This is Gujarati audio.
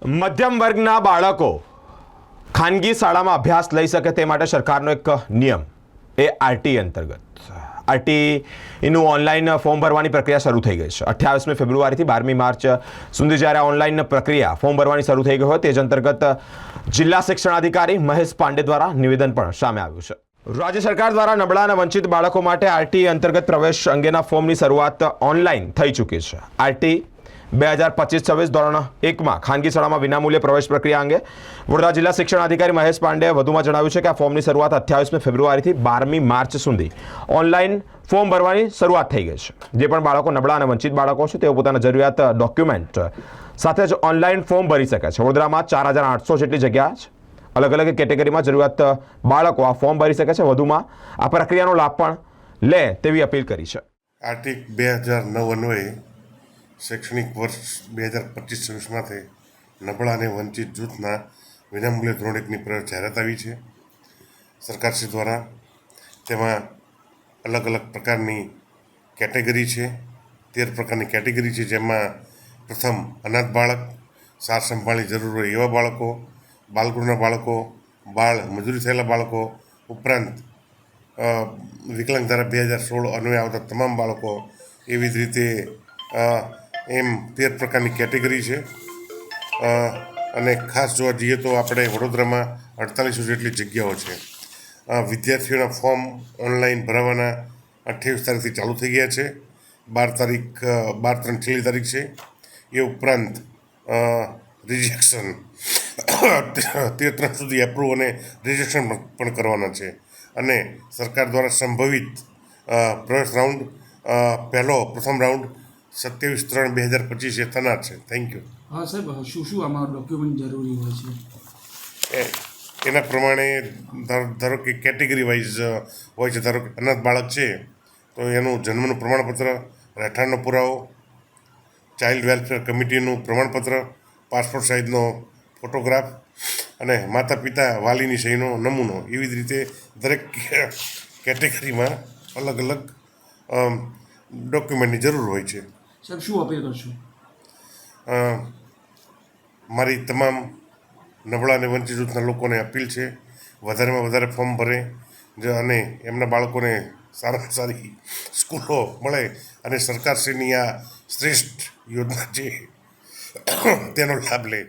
મધ્યમ વર્ગના બાળકો ખાનગી શાળામાં અભ્યાસ લઈ શકે તે માટે સરકારનો એક નિયમ એ આરટી અંતર્ગત આરટીનું ઓનલાઈન ફોર્મ ભરવાની પ્રક્રિયા શરૂ થઈ ગઈ છે. 28મી ફેબ્રુઆરીથી 12મી માર્ચ સુધી જ્યારે ઓનલાઈન પ્રક્રિયા ફોર્મ ભરવાની શરૂ થઈ ગઈ હોય તે જ અંતર્ગત જિલ્લા શિક્ષણાધિકારી મહેશ પાંડે દ્વારા નિવેદન પણ સામે આવ્યું છે. રાજ્ય સરકાર દ્વારા નબળા અને વંચિત બાળકો માટે આરટી અંતર્ગત પ્રવેશ અંગેના ફોર્મની શરૂઆત ઓનલાઈન થઈ ચૂકી છે. આરટી 2025-26 ધોરણ 1માં ખાનગી શાળામાં વિનામૂલ્ય પ્રવેશ પ્રક્રિયા અંગે વડોદરા જિલ્લા શિક્ષણાધિકારી મહેશ પાંડેએ વધુમાં જણાવ્યું છે કે આ ફોર્મની શરૂઆત 28મી ફેબ્રુઆરીથી 12મી માર્ચ સુધી ઓનલાઈન ફોર્મ ભરવાની શરૂઆત થઈ ગઈ છે. જે પણ બાળકો નબળા અને વંચિત બાળકો છે તેઓ પોતાના જરૂરિયાત ડોક્યુમેન્ટ સાથે જ ઓનલાઈન ફોર્મ ભરી શકે છે. વડોદરામાં 4800 જેટલી જગ્યા છે. અલગ અલગ કેટેગરીમાં જરૂરિયાત બાળકો આ ફોર્મ ભરી શકે છે. વધુમાં આ પ્રક્રિયાનો લાભ પણ લે તેવી અપીલ કરી છે. આર્ટિક 2009 અન્વયે શૈક્ષણિક વર્ષ 2025-26માંથી નબળા અને વંચિત જૂથના વિનામૂલ્ય ધોરણ 1ની પ્રવેશ જાહેરાત આવી છે સરકારશ્રી દ્વારા. તેમાં અલગ અલગ પ્રકારની કેટેગરી છે, 13 પ્રકારની કેટેગરી છે, જેમાં પ્રથમ અનાથ બાળક, સાર સંભાળની જરૂર હોય એવા બાળકો, બાલગૃહના બાળકો, બાળ મજૂરી થયેલા બાળકો, ઉપરાંત વિકલાંગ ધારા 2016 અન્વયે આવતા તમામ બાળકો, એવી જ રીતે એમ 13 પ્રકારની કેટેગરી છે. અને ખાસ જોવા જઈએ તો આપણે વડોદરામાં 4800 જેટલી જગ્યાઓ છે. વિદ્યાર્થીઓના ફોર્મ ઓનલાઈન ભરાવાના 28 તારીખથી ચાલુ થઈ ગયા છે. 12 છેલ્લી તારીખ છે. એ ઉપરાંત રિજેક્શન 13 સુધી એપ્રુવ અને રિજેક્શન પણ કરવાના છે. અને સરકાર દ્વારા સંભવિત પ્રવેશ રાઉન્ડ પ્રથમ રાઉન્ડ 27/3/2025 એ થનાર છે. Thank you. હા સાહેબ, શું આમાં ડોક્યુમેન્ટ જરૂરી હોય છે? એના પ્રમાણે ધારો કે કેટેગરી વાઇઝ હોય છે. ધારો કે અનાથ બાળક છે તો એનું જન્મનું પ્રમાણપત્ર, રહેઠાણનો પુરાવો, ચાઇલ્ડ વેલફેર કમિટીનું પ્રમાણપત્ર, પાસપોર્ટ સાઇઝનો ફોટોગ્રાફ અને માતા પિતા વાલીની સહીનો નમૂનો. એવી જ રીતે દરેક કેટેગરીમાં અલગ અલગ ડોક્યુમેન્ટની જરૂર હોય છે. સાહેબ, શું અપીલ કરશો? મારી તમામ નબળા અને વંચિત જૂથના લોકોને અપીલ છે વધારેમાં વધારે ફોર્મ ભરે અને એમના બાળકોને સારામાં સારી સ્કૂલો મળે અને સરકારશ્રીની આ શ્રેષ્ઠ યોજના છે તેનો લાભ લે.